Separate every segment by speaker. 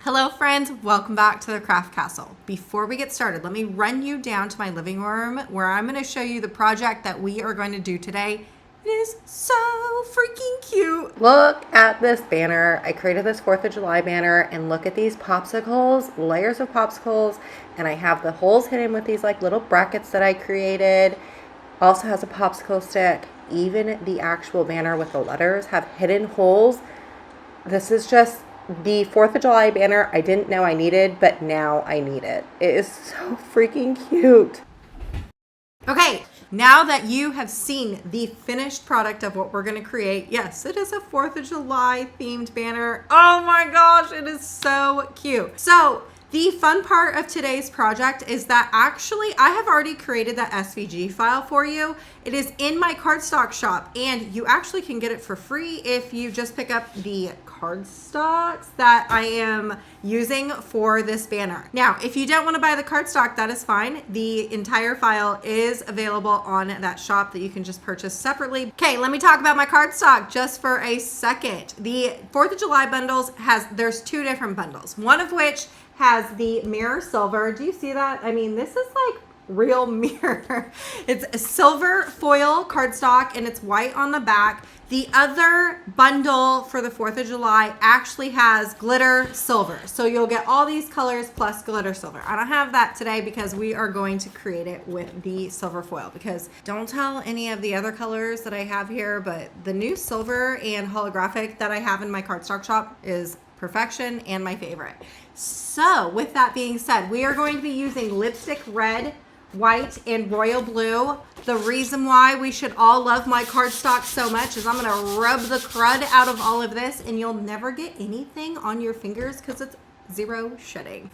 Speaker 1: Hello friends, welcome back to the Craft Castle. Before we get started, let me run you down to my living room where I'm going to show you the project that we are going to do today. It is so freaking cute. Look at this banner. I created this 4th of July banner and look at these popsicles, layers of popsicles, and I have the holes hidden with these like little brackets that I created. Also has a popsicle stick. Even the actual banner with the letters have hidden holes. This is just the 4th of July banner I didn't know I needed, but now I need it. It is so freaking cute. Okay, now that you have seen the finished product of what we're going to create, yes, it is a 4th of July themed banner. Oh my gosh, it is so cute. So the fun part of today's project is that actually I have already created that SVG file for you. It is in my Cardstock shop and you actually can get it for free if you just pick up the cardstocks that I am using for this banner. Now, if you don't want to buy the cardstock, that is fine. The entire file is available on that shop that you can just purchase separately. Okay, let me talk about my cardstock just for a second. The 4th of July bundles there's 2 different bundles, one of which has the mirror silver. Do you see that? I mean, this is like real mirror. It's a silver foil cardstock and it's white on the back. The other bundle for the 4th of July actually has glitter silver. So you'll get all these colors plus glitter silver. I don't have that today because we are going to create it with the silver foil, because don't tell any of the other colors that I have here, but the new silver and holographic that I have in my cardstock shop is perfection and my favorite. So with that being said, we are going to be using lipstick red, white, and royal blue. The reason why we should all love my cardstock so much is I'm going to rub the crud out of all of this and you'll never get anything on your fingers because it's zero shedding.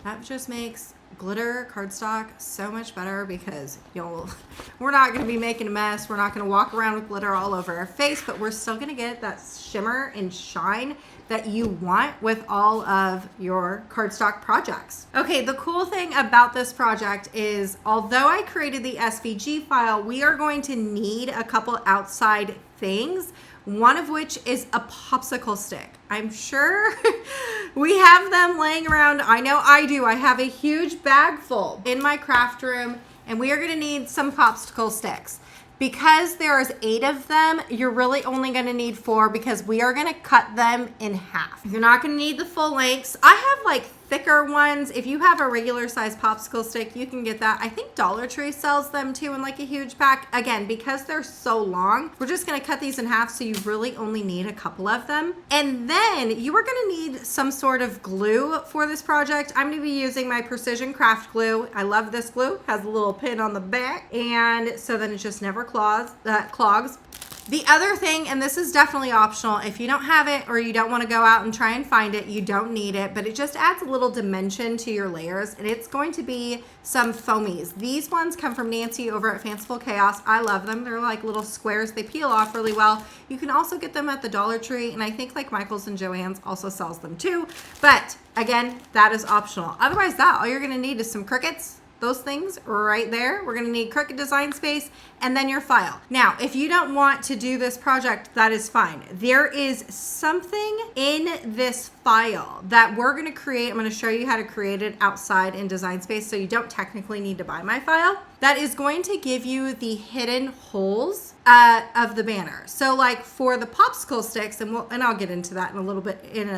Speaker 1: That just makes glitter cardstock so much better because we're not going to be making a mess. We're not going to walk around with glitter all over our face, but we're still going to get that shimmer and shine that you want with all of your cardstock projects. Okay, the cool thing about this project is although I created the SVG file, we are going to need a couple outside things, one of which is a popsicle stick. I'm sure we have them laying around. I know I do. I have a huge bag full in my craft room and we are going to need some popsicle sticks. Because there's 8 of them, you're really only going to need 4 because we are going to cut them in half. You're not going to need the full lengths. I have like thicker ones. If you have a regular size popsicle stick, you can get that. I think Dollar Tree sells them too in like a huge pack. Again, because they're so long, we're just going to cut these in half so you really only need a couple of them. And then you are going to need some sort of glue for this project. I'm going to be using my Precision Craft glue. I love this glue. It has a little pin on the back and so then it just never clogs. The other thing, and this is definitely optional, if you don't have it or you don't want to go out and try and find it, you don't need it, but it just adds a little dimension to your layers, and it's going to be some foamies. These ones come from Nancy over at Fanciful Chaos. I love them. They're like little squares. They peel off really well. You can also get them at the Dollar Tree, and I think like Michael's and Joann's also sells them too, but again, that is optional. Otherwise, all you're going to need is some Cricuts. Those things right there. We're going to need Cricut design space and then your file. Now, if you don't want to do this project, that is fine. There is something in this file that we're going to create. I'm going to show you how to create it outside in design space so you don't technically need to buy my file. That is going to give you the hidden holes of the banner. So like for the popsicle sticks, and I'll get into that in a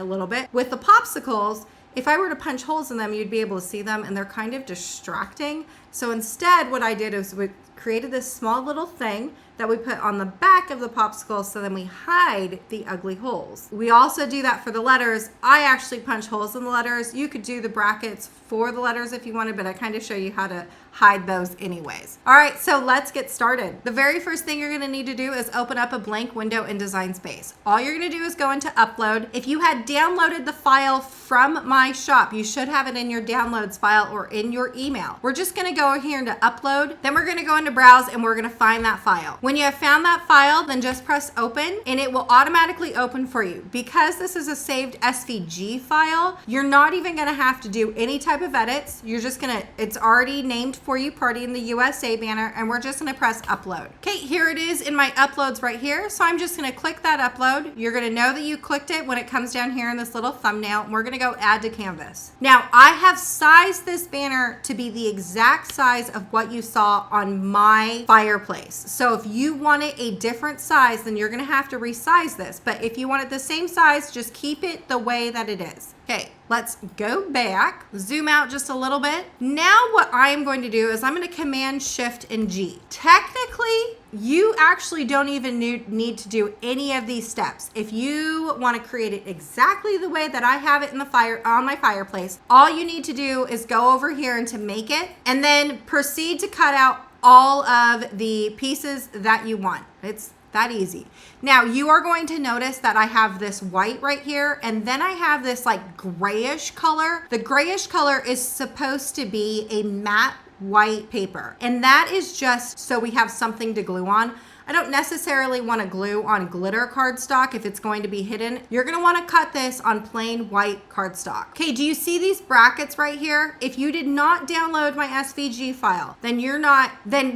Speaker 1: little bit. With the popsicles, if I were to punch holes in them, you'd be able to see them and they're kind of distracting. So instead, what I did is we created this small little thing that we put on the back of the popsicle so then we hide the ugly holes. We also do that for the letters. I actually punch holes in the letters. You could do the brackets for the letters if you wanted, but I kind of show you how to hide those anyways. All right, so let's get started. The very first thing you're gonna need to do is open up a blank window in Design Space. All you're gonna do is go into Upload. If you had downloaded the file from my shop, you should have it in your downloads file or in your email. We're just gonna go here into upload. Then we're gonna go into browse and we're gonna find that file. When you have found that file, then just press open and it will automatically open for you. Because this is a saved SVG file, you're not even gonna have to do any type of edits. You're just gonna, it's already named for you, Party in the USA banner, and we're just gonna press upload. Okay, here it is in my uploads right here. So I'm just gonna click that upload. You're gonna know that you clicked it when it comes down here in this little thumbnail, and we're gonna go add to canvas. Now I have sized this banner to be the exact size of what you saw on my fireplace. So if you want it a different size, then you're gonna have to resize this. But if you want it the same size, just keep it the way that it is. Okay, let's go back, zoom out just a little bit. Now what I'm going to do is I'm going to Command Shift and G. Technically, you actually don't even need to do any of these steps. If you want to create it exactly the way that I have it in the on my fireplace, all you need to do is go over here and to make it, and then proceed to cut out all of the pieces that you want. It's that easy. Now you are going to notice that I have this white right here, and then I have this like grayish color. The grayish color is supposed to be a matte white paper, and that is just so we have something to glue on. I don't necessarily want to glue on glitter cardstock if it's going to be hidden. You're going to want to cut this on plain white cardstock. Okay, do you see these brackets right here? If you did not download my SVG file, then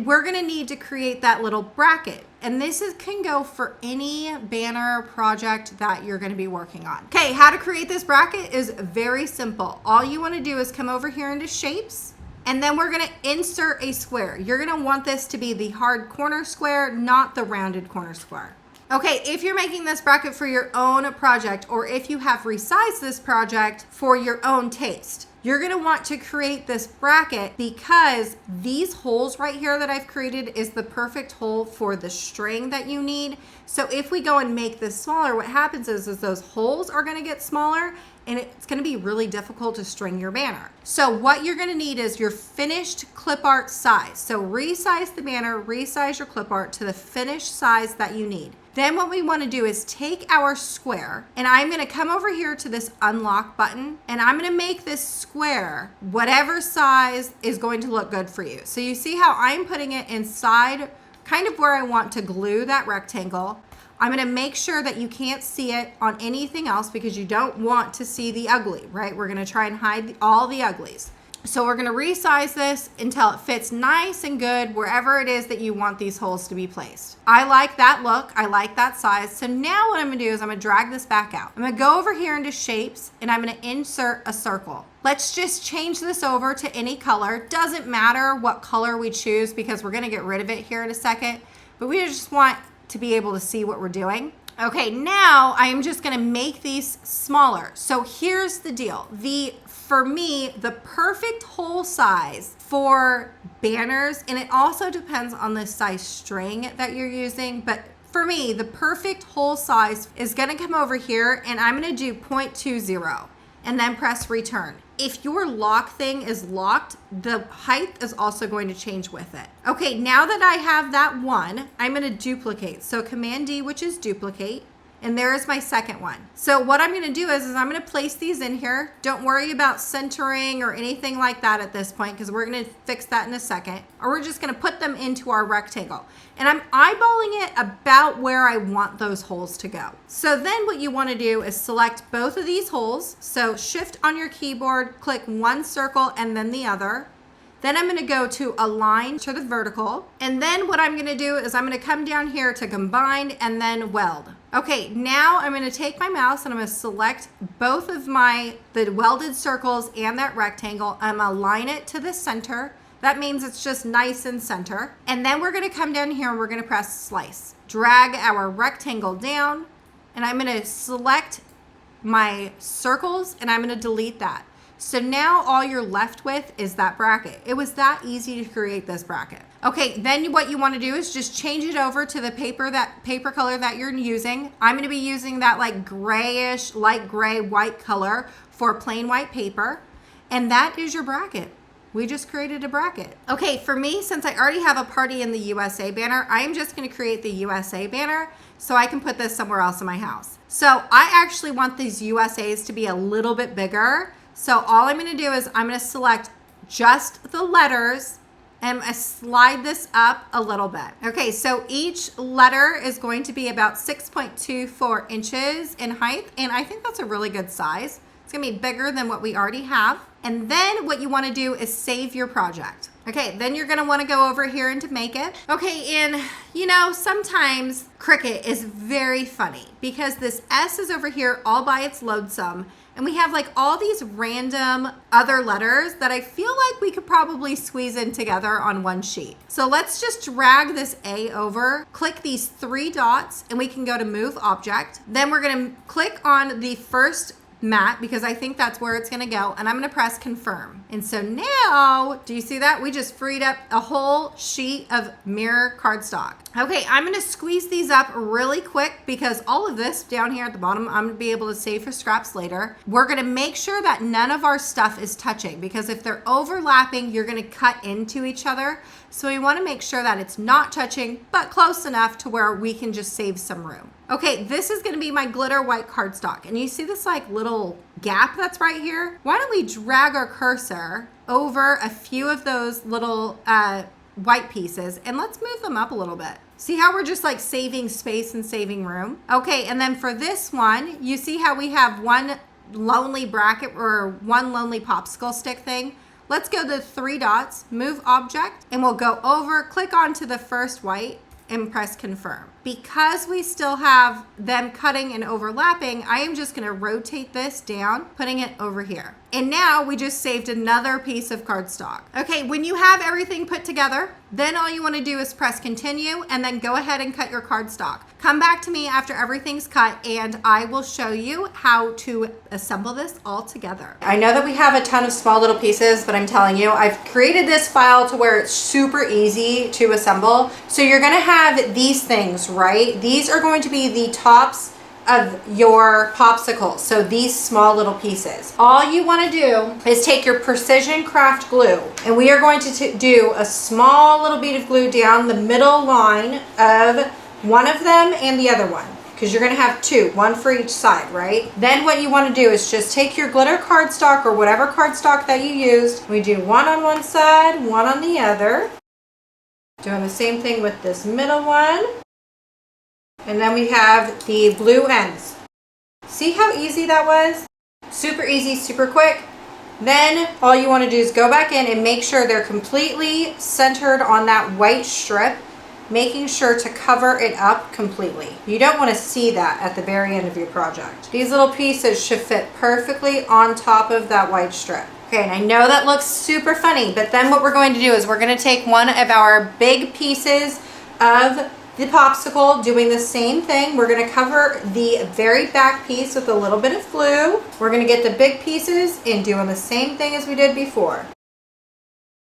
Speaker 1: we're going to need to create that little bracket. And this can go for any banner project that you're going to be working on. Okay, how to create this bracket is very simple. All you want to do is come over here into shapes, and then we're gonna insert a square. You're gonna want this to be the hard corner square, not the rounded corner square. Okay, if you're making this bracket for your own project, or if you have resized this project for your own taste, you're gonna want to create this bracket because these holes right here that I've created is the perfect hole for the string that you need. So if we go and make this smaller, what happens is those holes are gonna get smaller, and it's gonna be really difficult to string your banner. So what you're gonna need is your finished clip art size. So resize the banner, resize your clip art to the finished size that you need. Then what we wanna do is take our square, and I'm gonna come over here to this unlock button, and I'm gonna make this square whatever size is going to look good for you. So you see how I'm putting it inside kind of where I want to glue that rectangle. I'm gonna make sure that you can't see it on anything else because you don't want to see the ugly, right? We're gonna try and hide all the uglies. So we're gonna resize this until it fits nice and good wherever it is that you want these holes to be placed. I like that look, I like that size. So now what I'm gonna do is I'm gonna drag this back out. I'm gonna go over here into shapes, and I'm gonna insert a circle. Let's just change this over to any color. Doesn't matter what color we choose because we're gonna get rid of it here in a second, but we just want to be able to see what we're doing. Okay, now I am just gonna make these smaller. So here's the deal. For me, the perfect hole size for banners, and it also depends on the size string that you're using, but for me, the perfect hole size is gonna come over here, and I'm gonna do 0.20 and then press return. If your lock thing is locked, the height is also going to change with it. Okay, now that I have that one, I'm gonna duplicate. So Command D, which is duplicate, and there is my second one. So what I'm gonna do is I'm gonna place these in here. Don't worry about centering or anything like that at this point because we're gonna fix that in a second. Or we're just gonna put them into our rectangle. And I'm eyeballing it about where I want those holes to go. So then what you wanna do is select both of these holes. So Shift on your keyboard, click one circle and then the other. Then I'm gonna go to align to the vertical. And then what I'm gonna do is I'm gonna come down here to combine and then weld. Okay, now I'm gonna take my mouse and I'm gonna select both of the welded circles and that rectangle. I'm gonna align it to the center. That means it's just nice and center. And then we're gonna come down here and we're gonna press slice. Drag our rectangle down, and I'm gonna select my circles and I'm gonna delete that. So now all you're left with is that bracket. It was that easy to create this bracket. Okay, then what you want to do is just change it over to the paper color that you're using. I'm going to be using that like grayish, light gray, white color for plain white paper. And that is your bracket. We just created a bracket. Okay, for me, since I already have a Party in the USA banner, I'm just going to create the USA banner so I can put this somewhere else in my house. So I actually want these USAs to be a little bit bigger. So all I'm gonna do is I'm gonna select just the letters and I slide this up a little bit. Okay, so each letter is going to be about 6.24 inches in height, and I think that's a really good size. It's gonna be bigger than what we already have. And then what you wanna do is save your project. Okay, then you're gonna wanna go over here into Make It. Okay, and you know, sometimes Cricut is very funny because this S is over here all by its lonesome, and we have like all these random other letters that I feel like we could probably squeeze in together on one sheet. So let's just drag this A over, click these 3 dots, and we can go to Move Object. Then we're gonna click on the first mat because I think that's where it's gonna go, and I'm gonna press confirm. And so now, do you see that? We just freed up a whole sheet of mirror cardstock. Okay, I'm gonna squeeze these up really quick because all of this down here at the bottom, I'm gonna be able to save for scraps later. We're gonna make sure that none of our stuff is touching because if they're overlapping, you're gonna cut into each other. So we wanna make sure that it's not touching, but close enough to where we can just save some room. Okay, this is gonna be my glitter white cardstock. And you see this like little gap that's right here? Why don't we drag our cursor over a few of those little white pieces and let's move them up a little bit. See how we're just like saving space and saving room? Okay, and then for this one, you see how we have one lonely bracket or one lonely popsicle stick thing? Let's go to 3 dots, move object, and we'll go over, click onto the first white and press confirm. Because we still have them cutting and overlapping, I am just gonna rotate this down, putting it over here. And now we just saved another piece of cardstock. Okay, when you have everything put together, then all you wanna do is press continue and then go ahead and cut your cardstock. Come back to me after everything's cut and I will show you how to assemble this all together. I know that we have a ton of small little pieces, but I'm telling you, I've created this file to where it's super easy to assemble. So you're gonna have these things, right? These are going to be the tops of your popsicles. So these small little pieces. All you want to do is take your precision craft glue and we are going to do a small little bead of glue down the middle line of one of them and the other one, because you're going to have 2, one for each side, right? Then what you want to do is just take your glitter cardstock or whatever cardstock that you used. We do one on one side, one on the other. Doing the same thing with this middle one. And then we have the blue ends. See how easy that was? Super easy, super quick. Then all you want to do is go back in and make sure they're completely centered on that white strip, making sure to cover it up completely. You don't want to see that at the very end of your project. These little pieces should fit perfectly on top of that white strip. Okay, and I know that looks super funny, but then what we're going to do is we're going to take one of our big pieces of the popsicle, doing the same thing. We're going to cover the very back piece with a little bit of glue. We're going to get the big pieces and doing the same thing as we did before.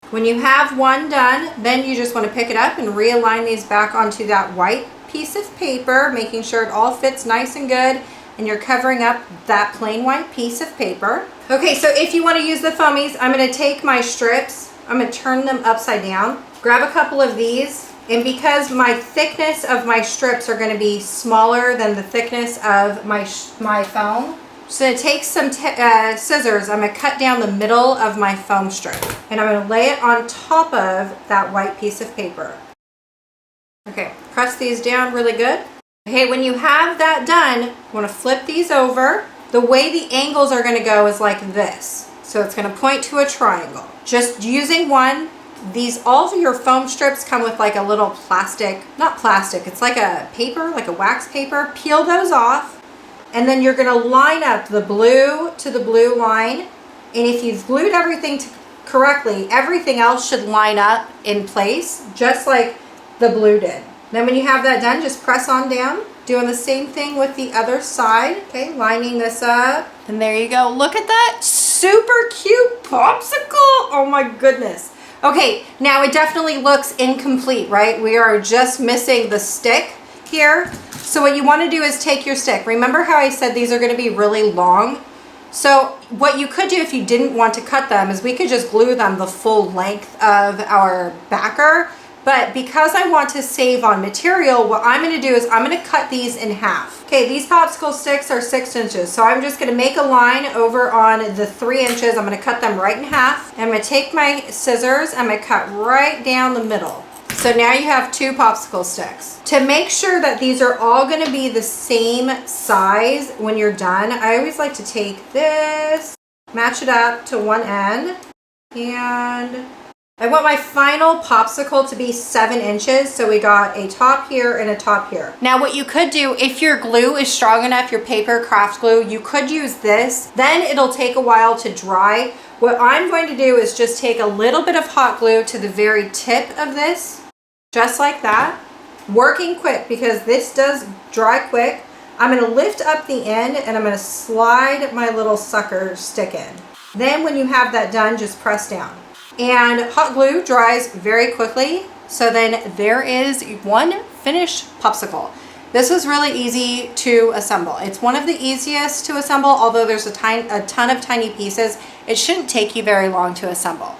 Speaker 1: When you have one done, then you just want to pick it up and realign these back onto that white piece of paper, making sure it all fits nice and good, and you're covering up that plain white piece of paper. Okay, so if you want to use the foamies, I'm going to take my strips, I'm going to turn them upside down, grab a couple of these. And because my thickness of my strips are going to be smaller than the thickness of my foam, so I'm going to take some scissors. I'm going to cut down the middle of my foam strip. And I'm going to lay it on top of that white piece of paper. Okay, press these down really good. Okay, when you have that done, you want to flip these over. The way the angles are going to go is like this. So it's going to point to a triangle. Just using one. All of your foam strips come with like a little plastic, not plastic, it's like a paper, like a wax paper. Peel those off, and then you're gonna line up the blue to the blue line. And if you've glued everything correctly, everything else should line up in place, just like the blue did. Then when you have that done, just press on down, doing the same thing with the other side. Okay, lining this up, and there you go. Look at that, super cute popsicle. Oh my goodness. Okay, now it definitely looks incomplete, right? We are just missing the stick here. So what you want to do is take your stick. Remember how I said these are going to be really long? So what you could do if you didn't want to cut them is we could just glue them the full length of our backer. But because I want to save on material, what I'm going to do is I'm going to cut these in half. Okay, these popsicle sticks are 6 inches. So I'm just going to make a line over on the 3 inches. I'm going to cut them right in half. I'm going to take my scissors. I'm going to cut right down the middle. So now you have 2 popsicle sticks. To make sure that these are all going to be the same size when you're done, I always like to take this, match it up to one end, and I want my final popsicle to be 7 inches. So we got a top here and a top here. Now what you could do, if your glue is strong enough, your paper craft glue, you could use this. Then it'll take a while to dry. What I'm going to do is just take a little bit of hot glue to the very tip of this, just like that. Working quick because this does dry quick. I'm going to lift up the end and I'm going to slide my little sucker stick in. Then when you have that done, just press down. And hot glue dries very quickly. So then there is one finished popsicle. This was really easy to assemble. It's one of the easiest to assemble, although there's a ton of tiny pieces. It shouldn't take you very long to assemble.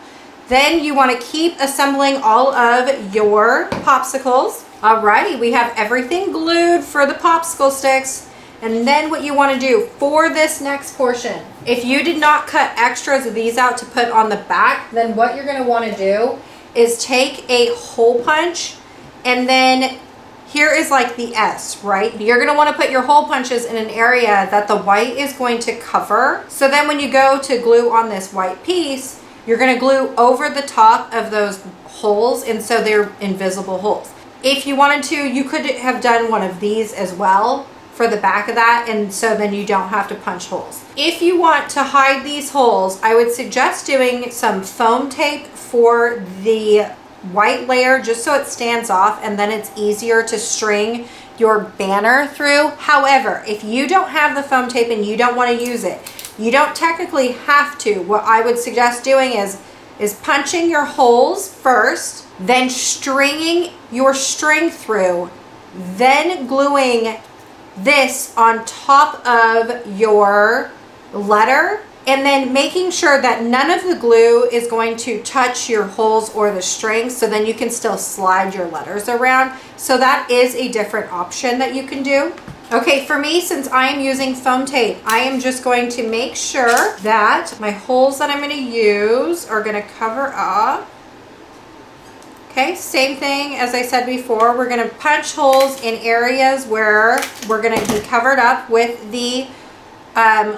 Speaker 1: Then you want to keep assembling all of your popsicles. Alrighty, we have everything glued for the popsicle sticks. And then what you want to do for this next portion, if you did not cut extras of these out to put on the back, then what you're going to want to do is take a hole punch, and then here is like the S, right? You're going to want to put your hole punches in an area that the white is going to cover. So then when you go to glue on this white piece, you're going to glue over the top of those holes, and so they're invisible holes. If you wanted to, you could have done one of these as well for the back of that, and so then you don't have to punch holes. If you want to hide these holes, I would suggest doing some foam tape for the white layer just so it stands off, and then it's easier to string your banner through. However, if you don't have the foam tape and you don't want to use it, you don't technically have to. What I would suggest doing is punching your holes first, then stringing your string through, then gluing this on top of your letter, and then making sure that none of the glue is going to touch your holes or the strings, so then you can still slide your letters around. So that is a different option that you can do. Okay, for me, since I am using foam tape, I am just going to make sure that my holes that I'm going to use are going to cover up. Okay, same thing as I said before, we're going to punch holes in areas where we're going to be covered up with the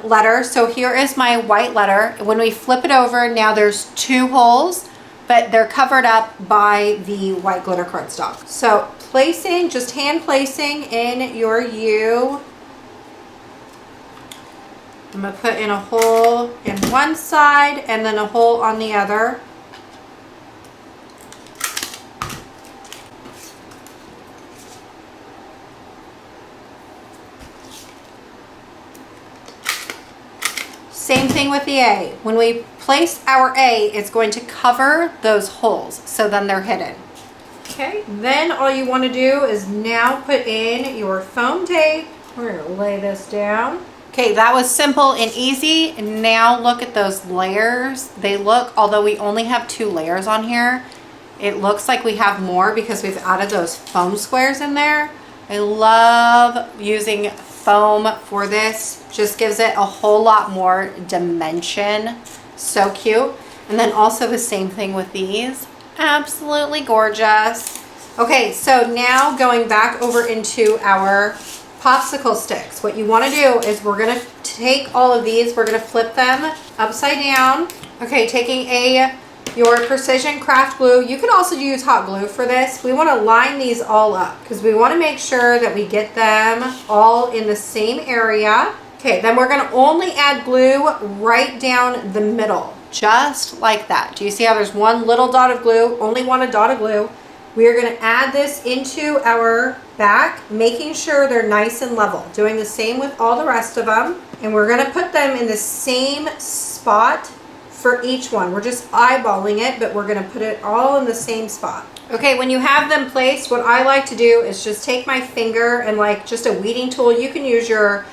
Speaker 1: letter. So here is my white letter. When we flip it over, now there's 2 holes, but they're covered up by the white glitter cardstock. So placing, just hand placing in your U. I'm going to put in a hole in one side and then a hole on the other. Same thing with the A. When we place our A, it's going to cover those holes, so then they're hidden. Okay, then all you want to do is now put in your foam tape. We're going to lay this down. Okay, that was simple and easy. Now look at those layers. They look, although we only have 2 layers on here, it looks like we have more because we've added those foam squares in there. I love using foam for this. Just gives it a whole lot more dimension. So cute. And then also the same thing with these. Absolutely gorgeous. Okay, so now going back over into our popsicle sticks. What you want to do is we're going to take all of these, we're going to flip them upside down. Okay, taking your precision craft glue. You could also use hot glue for this. We want to line these all up because we want to make sure that we get them all in the same area. Okay, then we're going to only add glue right down the middle, just like that. Do you see how there's one little dot of glue? Only one dot of glue. We are going to add this into our back, making sure they're nice and level. Doing the same with all the rest of them. And we're going to put them in the same spot for each one. We're just eyeballing it, but we're going to put it all in the same spot. Okay, when you have them placed, what I like to do is just take my finger and like just a weeding tool. You can use your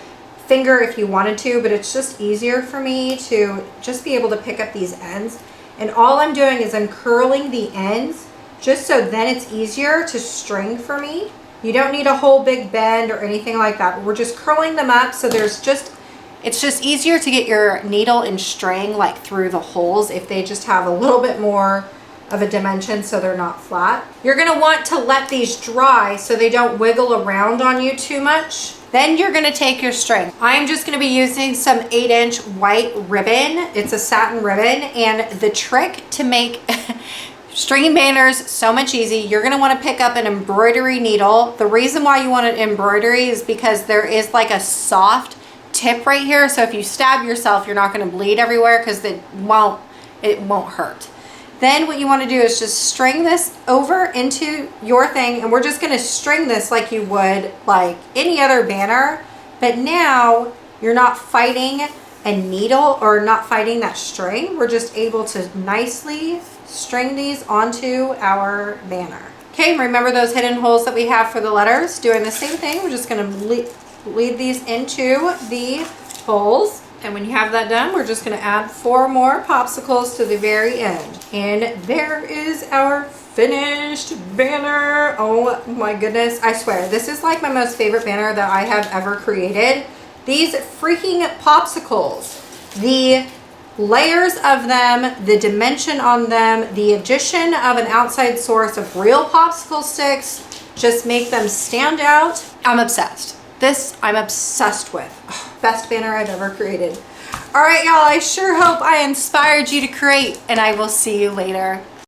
Speaker 1: finger if you wanted to, but it's just easier for me to just be able to pick up these ends. And all I'm doing is I'm curling the ends just so then it's easier to string for me. You don't need a whole big bend or anything like that. We're just curling them up so it's just easier to get your needle and string like through the holes if they just have a little bit more of a dimension so they're not flat. You're gonna want to let these dry so they don't wiggle around on you too much. Then you're gonna take your string. I'm just gonna be using some 8-inch white ribbon. It's a satin ribbon, and the trick to make stringing banners so much easy, you're gonna wanna pick up an embroidery needle. The reason why you want an embroidery is because there is like a soft tip right here. So if you stab yourself, you're not gonna bleed everywhere because it won't hurt. Then what you wanna do is just string this over into your thing, and we're just gonna string this like you would like any other banner, but now you're not fighting a needle or not fighting that string. We're just able to nicely string these onto our banner. Okay, remember those hidden holes that we have for the letters? Doing the same thing, we're just gonna lead these into the holes. And when you have that done, we're just gonna add 4 more popsicles to the very end. And there is our finished banner. Oh my goodness, I swear, this is like my most favorite banner that I have ever created. These freaking popsicles, the layers of them, the dimension on them, the addition of an outside source of real popsicle sticks just make them stand out. I'm obsessed. This I'm obsessed with. Oh, best banner I've ever created. All right, y'all, I sure hope I inspired you to create, and I will see you later.